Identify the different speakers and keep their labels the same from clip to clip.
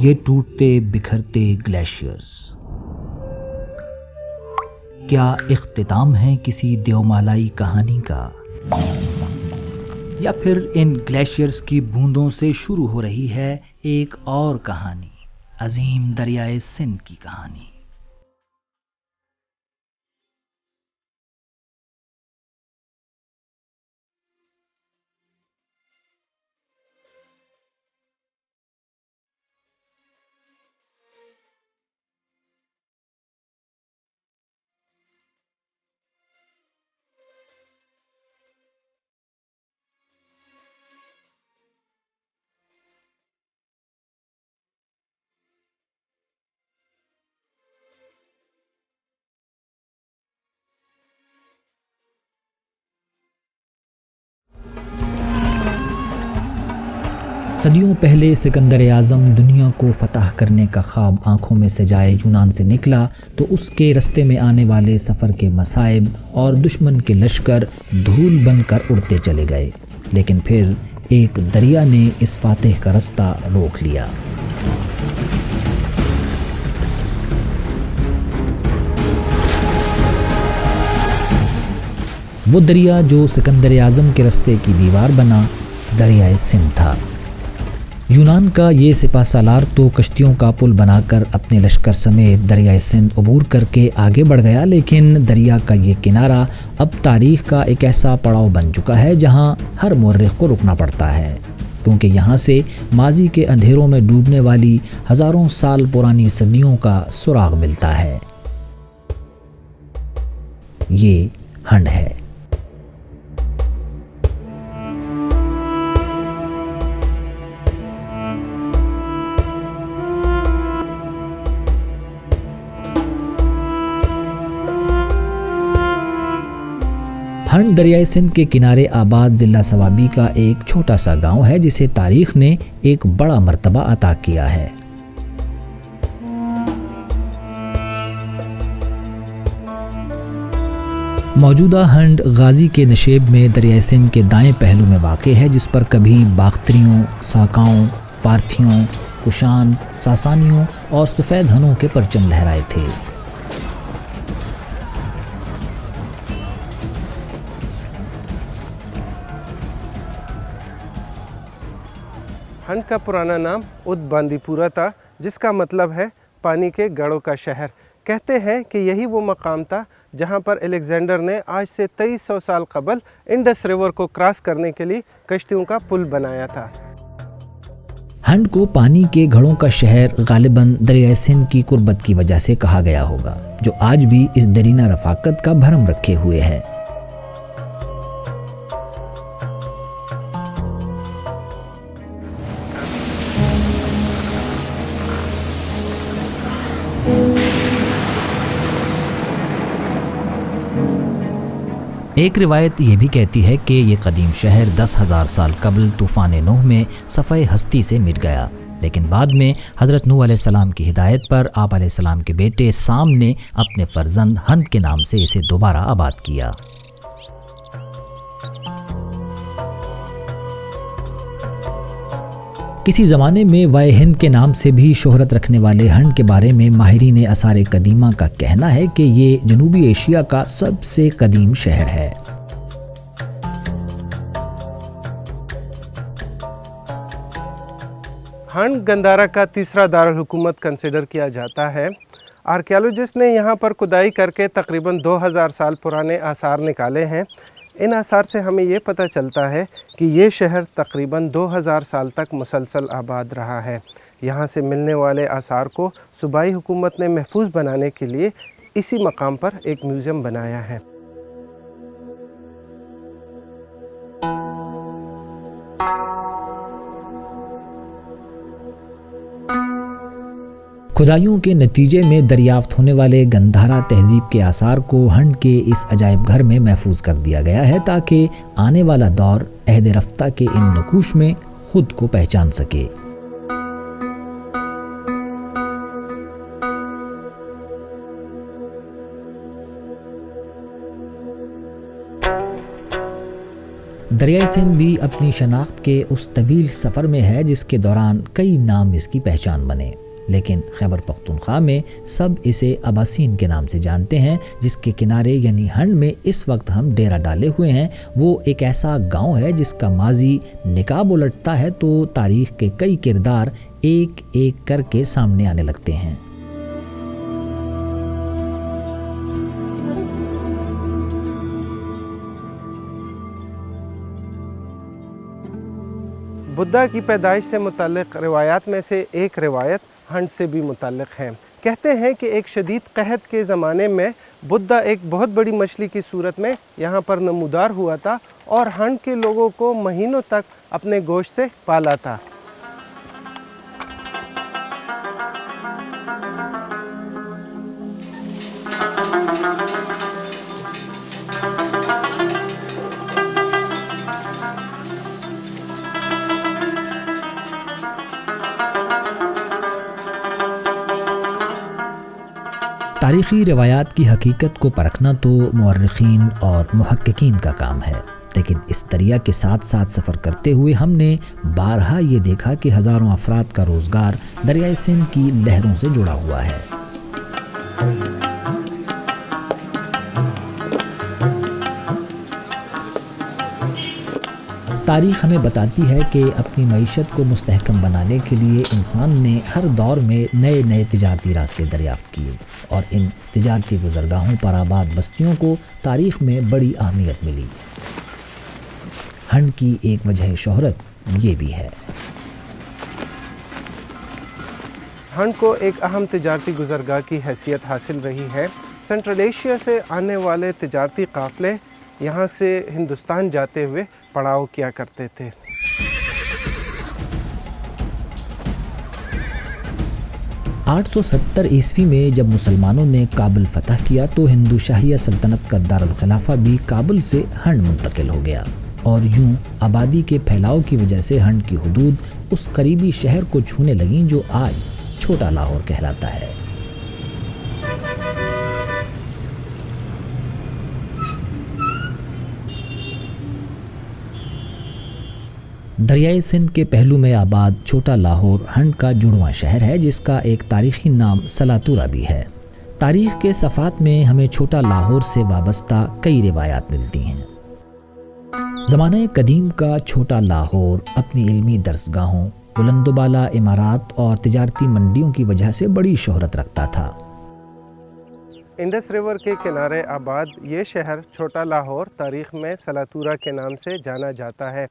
Speaker 1: یہ ٹوٹتے بکھرتے گلیشیئرز کیا اختتام ہے کسی دیومالائی کہانی کا، یا پھر ان گلیشیئرز کی بوندوں سے شروع ہو رہی ہے ایک اور کہانی، عظیم دریائے سندھ کی کہانی؟ صدیوں پہلے سکندر اعظم دنیا کو فتح کرنے کا خواب آنکھوں میں سجائے یونان سے نکلا تو اس کے رستے میں آنے والے سفر کے مصائب اور دشمن کے لشکر دھول بن کر اڑتے چلے گئے، لیکن پھر ایک دریا نے اس فاتح کا رستہ روک لیا۔ وہ دریا جو سکندر اعظم کے رستے کی دیوار بنا، دریائے سندھ تھا۔ یونان کا یہ سپہ سالار تو کشتیوں کا پل بنا کر اپنے لشکر سمیت دریائے سندھ عبور کر کے آگے بڑھ گیا، لیکن دریا کا یہ کنارہ اب تاریخ کا ایک ایسا پڑاؤ بن چکا ہے جہاں ہر مورخ کو رکنا پڑتا ہے، کیونکہ یہاں سے ماضی کے اندھیروں میں ڈوبنے والی ہزاروں سال پرانی صدیوں کا سراغ ملتا ہے۔ یہ ہنڈ ہے۔ ہنڈ دریائے سندھ کے کنارے آباد ضلع سوابی کا ایک چھوٹا سا گاؤں ہے جسے تاریخ نے ایک بڑا مرتبہ عطا کیا ہے۔ موجودہ ہنڈ غازی کے نشیب میں دریائے سندھ کے دائیں پہلو میں واقع ہے، جس پر کبھی باختریوں، ساکاؤں، پارتھیوں، کشان، ساسانیوں اور سفید ہنوں کے پرچم لہرائے تھے۔
Speaker 2: ہنڈ کا پرانا نام اد باندی پورا تھا، جس کا مطلب ہے پانی کے گڑھوں کا شہر۔ کہتے ہیں کہ یہی وہ مقام تھا جہاں پر الیگزینڈر نے آج سے 2300 سال قبل انڈس ریور کو کراس کرنے کے لیے کشتیوں کا پل بنایا تھا۔
Speaker 1: ہنڈ کو پانی کے گھڑوں کا شہر غالباً دریائے سندھ کی قربت کی وجہ سے کہا گیا ہوگا، جو آج بھی اس دیرینہ رفاقت کا بھرم رکھے ہوئے ہے۔ ایک روایت یہ بھی کہتی ہے کہ یہ قدیم شہر 10,000 سال قبل طوفان نوح میں صفحہ ہستی سے مٹ گیا، لیکن بعد میں حضرت نوح علیہ السلام کی ہدایت پر آپ علیہ السلام کے بیٹے سام نے اپنے فرزند ہند کے نام سے اسے دوبارہ آباد کیا۔ کسی زمانے میں وائے ہند کے نام سے بھی شہرت رکھنے والے ہنڈ کے بارے میں ماہرین آثار قدیمہ کا کہنا ہے کہ یہ جنوبی ایشیا کا سب سے قدیم شہر ہے۔
Speaker 2: ہنڈ گندھارا کا تیسرا دارالحکومت کنسیڈر کیا جاتا ہے۔ آرکیالوجسٹ نے یہاں پر کھدائی کر کے تقریباً 2000 سال پرانے آثار نکالے ہیں۔ ان آثار سے ہمیں یہ پتہ چلتا ہے کہ یہ شہر تقریباً 2000 سال تک مسلسل آباد رہا ہے۔ یہاں سے ملنے والے آثار کو صوبائی حکومت نے محفوظ بنانے کے لیے اسی مقام پر ایک میوزیم بنایا ہے۔
Speaker 1: کھدائیوں کے نتیجے میں دریافت ہونے والے گندھارا تہذیب کے آثار کو ہنڈ کے اس عجائب گھر میں محفوظ کر دیا گیا ہے تاکہ آنے والا دور عہد رفتہ کے ان نقوش میں خود کو پہچان سکے۔ دریائے سندھ بھی اپنی شناخت کے اس طویل سفر میں ہے جس کے دوران کئی نام اس کی پہچان بنے، لیکن خیبر پختونخوا میں سب اسے اباسین کے نام سے جانتے ہیں، جس کے کنارے یعنی ہنڈ میں اس وقت ہم ڈیرا ڈالے ہوئے ہیں۔ وہ ایک ایسا گاؤں ہے جس کا ماضی نقاب الٹتا ہے تو تاریخ کے کئی کردار ایک ایک کر کے سامنے آنے لگتے ہیں۔
Speaker 2: بدھا کی پیدائش سے متعلق روایات میں سے ایک روایت ہنڈ سے بھی متعلق ہے۔ کہتے ہیں کہ ایک شدید قحط کے زمانے میں بدھا ایک بہت بڑی مچھلی کی صورت میں یہاں پر نمودار ہوا تھا اور ہنڈ کے لوگوں کو مہینوں تک اپنے گوشت سے پالا تھا۔
Speaker 1: تاریخی روایات کی حقیقت کو پرکھنا تو مورخین اور محققین کا کام ہے، لیکن اس دریا کے ساتھ ساتھ سفر کرتے ہوئے ہم نے بارہا یہ دیکھا کہ ہزاروں افراد کا روزگار دریائے سندھ کی لہروں سے جڑا ہوا ہے۔ تاریخ ہمیں بتاتی ہے کہ اپنی معیشت کو مستحکم بنانے کے لیے انسان نے ہر دور میں نئے نئے تجارتی راستے دریافت کیے اور ان تجارتی گزرگاہوں پر آباد بستیوں کو تاریخ میں بڑی اہمیت ملی۔ ہنڈ کی ایک وجہ شہرت یہ بھی ہے۔
Speaker 2: ہنڈ کو ایک اہم تجارتی گزرگاہ کی حیثیت حاصل رہی ہے۔ سینٹرل ایشیا سے آنے والے تجارتی قافلے یہاں سے ہندوستان جاتے ہوئے پڑاؤ کیا کرتے تھے۔
Speaker 1: 870 عیسوی میں جب مسلمانوں نے کابل فتح کیا تو ہندو شاہیہ سلطنت کا دارالخلافہ بھی کابل سے ہنڈ منتقل ہو گیا، اور یوں آبادی کے پھیلاؤ کی وجہ سے ہنڈ کی حدود اس قریبی شہر کو چھونے لگیں جو آج چھوٹا لاہور کہلاتا ہے۔ دریائے سندھ کے پہلو میں آباد چھوٹا لاہور ہنڈ کا جڑواں شہر ہے، جس کا ایک تاریخی نام سلاتورہ بھی ہے۔ تاریخ کے صفحات میں ہمیں چھوٹا لاہور سے وابستہ کئی روایات ملتی ہیں۔ زمانہ قدیم کا چھوٹا لاہور اپنی علمی درسگاہوں، بلند و بالا عمارات اور تجارتی منڈیوں کی وجہ سے بڑی شہرت رکھتا تھا۔
Speaker 2: انڈس ریور کے کنارے آباد یہ شہر چھوٹا لاہور تاریخ میں سلاتورہ کے نام سے جانا جاتا ہے،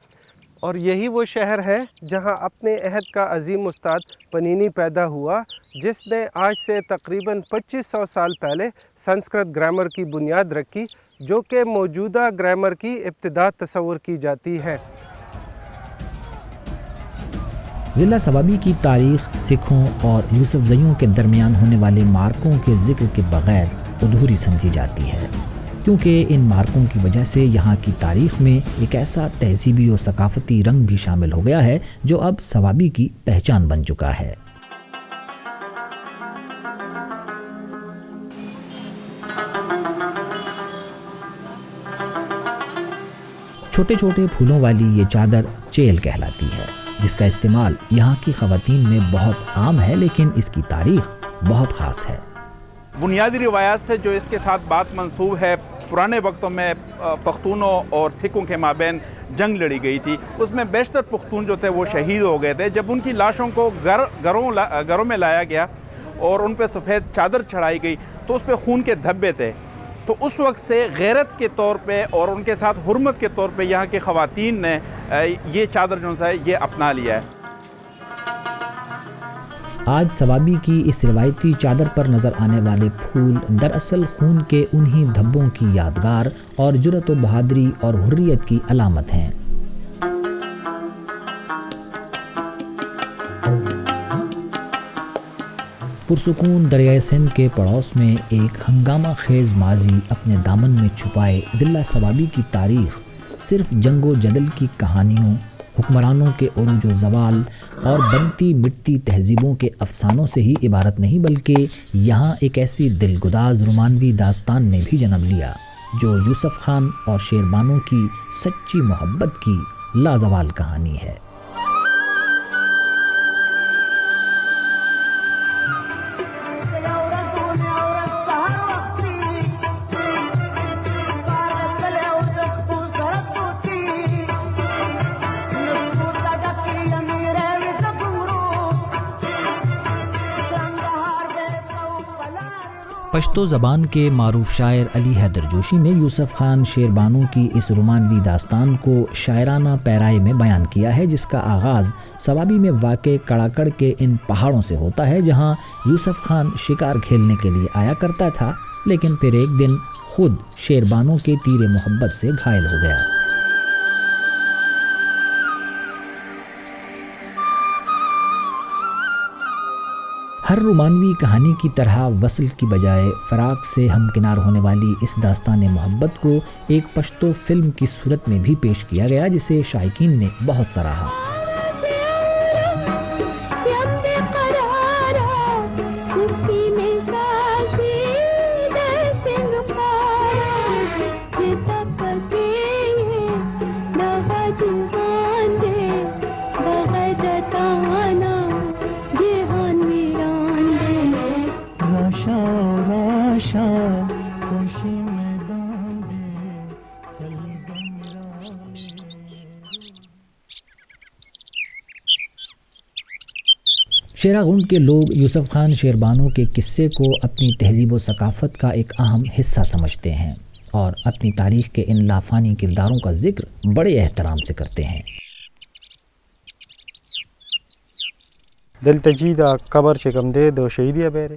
Speaker 2: اور یہی وہ شہر ہے جہاں اپنے عہد کا عظیم استاد پنینی پیدا ہوا، جس نے آج سے تقریباً 2500 سال پہلے سنسکرت گرامر کی بنیاد رکھی، جو کہ موجودہ گرامر کی ابتدا تصور کی جاتی ہے۔
Speaker 1: ضلع سوابی کی تاریخ سکھوں اور یوسف زیوں کے درمیان ہونے والے مارکوں کے ذکر کے بغیر ادھوری سمجھی جاتی ہے، کیونکہ ان مارکوں کی وجہ سے یہاں کی تاریخ میں ایک ایسا تہذیبی اور ثقافتی رنگ بھی شامل ہو گیا ہے جو اب سوابی کی پہچان بن چکا ہے۔ چھوٹے چھوٹے پھولوں والی یہ چادر چیل کہلاتی ہے، جس کا استعمال یہاں کی خواتین میں بہت عام ہے، لیکن اس کی تاریخ بہت خاص ہے۔
Speaker 3: بنیادی روایات سے جو اس کے ساتھ بات منسوب ہے، پرانے وقتوں میں پختونوں اور سکھوں کے مابین جنگ لڑی گئی تھی، اس میں بیشتر پختون جو تھے وہ شہید ہو گئے تھے۔ جب ان کی لاشوں کو گھروں میں لایا گیا اور ان پہ سفید چادر چڑھائی گئی تو اس پہ خون کے دھبے تھے، تو اس وقت سے غیرت کے طور پہ اور ان کے ساتھ حرمت کے طور پہ یہاں کی خواتین نے یہ چادر جو ہے یہ اپنا لیا ہے۔
Speaker 1: آج سوابی کی اس روایتی چادر پر نظر آنے والے پھول دراصل خون کے انہی دھبوں کی یادگار اور جرأت و بہادری اور حریت کی علامت ہیں۔ پرسکون دریائے سندھ کے پڑوس میں ایک ہنگامہ خیز ماضی اپنے دامن میں چھپائے ضلع سوابی کی تاریخ صرف جنگ و جدل کی کہانیوں، حکمرانوں کے عروج و زوال اور بنتی مٹتی تہذیبوں کے افسانوں سے ہی عبارت نہیں، بلکہ یہاں ایک ایسی دلگداز رومانوی داستان نے بھی جنم لیا جو یوسف خان اور شیربانو کی سچی محبت کی لازوال کہانی ہے۔ پشتو زبان کے معروف شاعر علی حیدر جوشی نے یوسف خان شیربانو کی اس رومانوی داستان کو شاعرانہ پیرائے میں بیان کیا ہے، جس کا آغاز سوابی میں واقع کڑاکڑ کے ان پہاڑوں سے ہوتا ہے جہاں یوسف خان شکار کھیلنے کے لیے آیا کرتا تھا، لیکن پھر ایک دن خود شیربانو کے تیر محبت سے گھائل ہو گیا۔ ہر رومانوی کہانی کی طرح وصل کی بجائے فراق سے ہمکنار ہونے والی اس داستان محبت کو ایک پشتو فلم کی صورت میں بھی پیش کیا گیا، جسے شائقین نے بہت سراہا۔ شیراغنڈ کے لوگ یوسف خان شیربانو کے قصے کو اپنی تہذیب و ثقافت کا ایک اہم حصہ سمجھتے ہیں اور اپنی تاریخ کے ان لافانی کرداروں کا ذکر بڑے احترام سے کرتے ہیں۔
Speaker 4: دل تجیدہ قبر چکم دے دو شہیدیہ بیرے،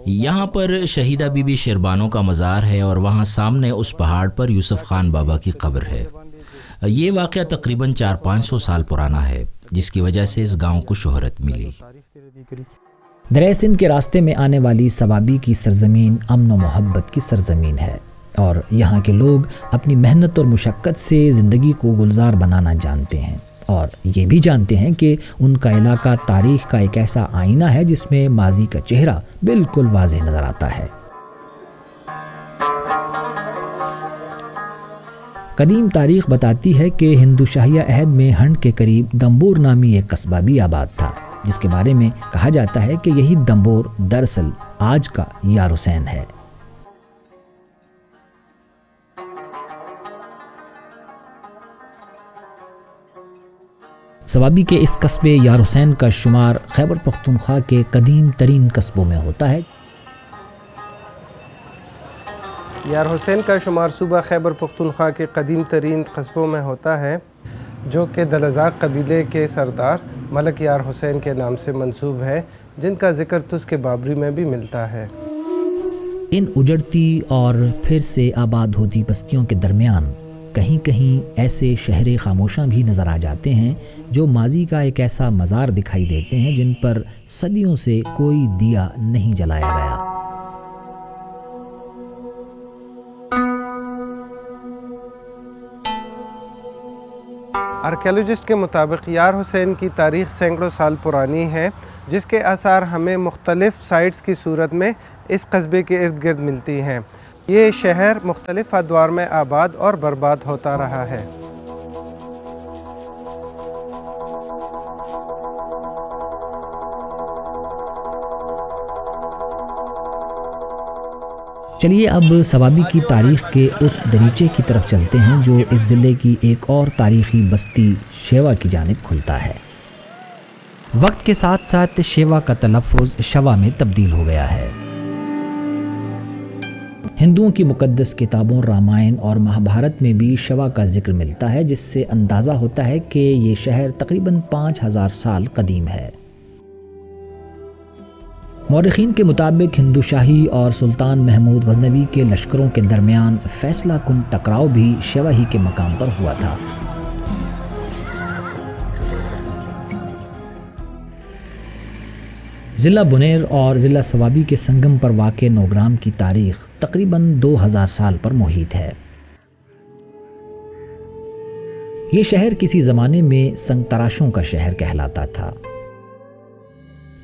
Speaker 5: یہاں پر شہیدہ بی بی شیربانو کا مزار ہے اور وہاں سامنے اس پہاڑ پر یوسف خان بابا کی قبر ہے۔ یہ واقعہ تقریباً 400-500 سال پرانا ہے، جس کی وجہ سے اس گاؤں کو شہرت ملی۔
Speaker 1: دریائے سندھ کے راستے میں آنے والی سوابی کی سرزمین امن و محبت کی سرزمین ہے، اور یہاں کے لوگ اپنی محنت اور مشقت سے زندگی کو گلزار بنانا جانتے ہیں، اور یہ بھی جانتے ہیں کہ ان کا علاقہ تاریخ کا ایک ایسا آئینہ ہے جس میں ماضی کا چہرہ بالکل واضح نظر آتا ہے۔ قدیم تاریخ بتاتی ہے کہ ہندو شاہیہ عہد میں ہنڈ کے قریب دمبور نامی ایک قصبہ بھی آباد تھا، جس کے بارے میں کہا جاتا ہے کہ یہی دمبور دراصل آج کا یار حسین ہے۔ سوابی کے اس قصبے یار حسین کا شمار خیبر پختونخوا کے قدیم ترین قصبوں میں ہوتا ہے۔
Speaker 2: یار حسین کا شمار صوبہ خیبر پختونخوا کے قدیم ترین قصبوں میں ہوتا ہے، جو کہ دلزاق قبیلے کے سردار ملک یار حسین کے نام سے منسوب ہے، جن کا ذکر تس کے بابری میں بھی ملتا ہے۔
Speaker 1: ان اجڑتی اور پھر سے آباد ہوتی بستیوں کے درمیان کہیں کہیں ایسے شہر خاموشاں بھی نظر آ جاتے ہیں جو ماضی کا ایک ایسا مزار دکھائی دیتے ہیں جن پر صدیوں سے کوئی دیا نہیں جلایا گیا۔
Speaker 2: آرکیالوجسٹ کے مطابق یار حسین کی تاریخ سینکڑوں سال پرانی ہے، جس کے آثار ہمیں مختلف سائٹس کی صورت میں اس قصبے کے ارد گرد ملتی ہیں۔ یہ شہر مختلف ادوار میں آباد اور برباد ہوتا رہا ہے۔
Speaker 1: چلیے اب سوابی کی تاریخ کے اس دریچے کی طرف چلتے ہیں جو اس ضلع کی ایک اور تاریخی بستی شیوا کی جانب کھلتا ہے۔ وقت کے ساتھ ساتھ شیوا کا تلفظ شوا میں تبدیل ہو گیا ہے۔ ہندوؤں کی مقدس کتابوں رامائن اور مہابھارت میں بھی شوا کا ذکر ملتا ہے، جس سے اندازہ ہوتا ہے کہ یہ شہر تقریباً 5000 سال قدیم ہے۔ مورخین کے مطابق ہندو شاہی اور سلطان محمود غزنوی کے لشکروں کے درمیان فیصلہ کن ٹکراؤ بھی شیوا ہی کے مقام پر ہوا تھا۔ ضلع بنیر اور ضلع سوابی کے سنگم پر واقع نوگرام کی تاریخ تقریباً 2000 سال پر محیط ہے۔ یہ شہر کسی زمانے میں سنگ تراشوں کا شہر کہلاتا تھا۔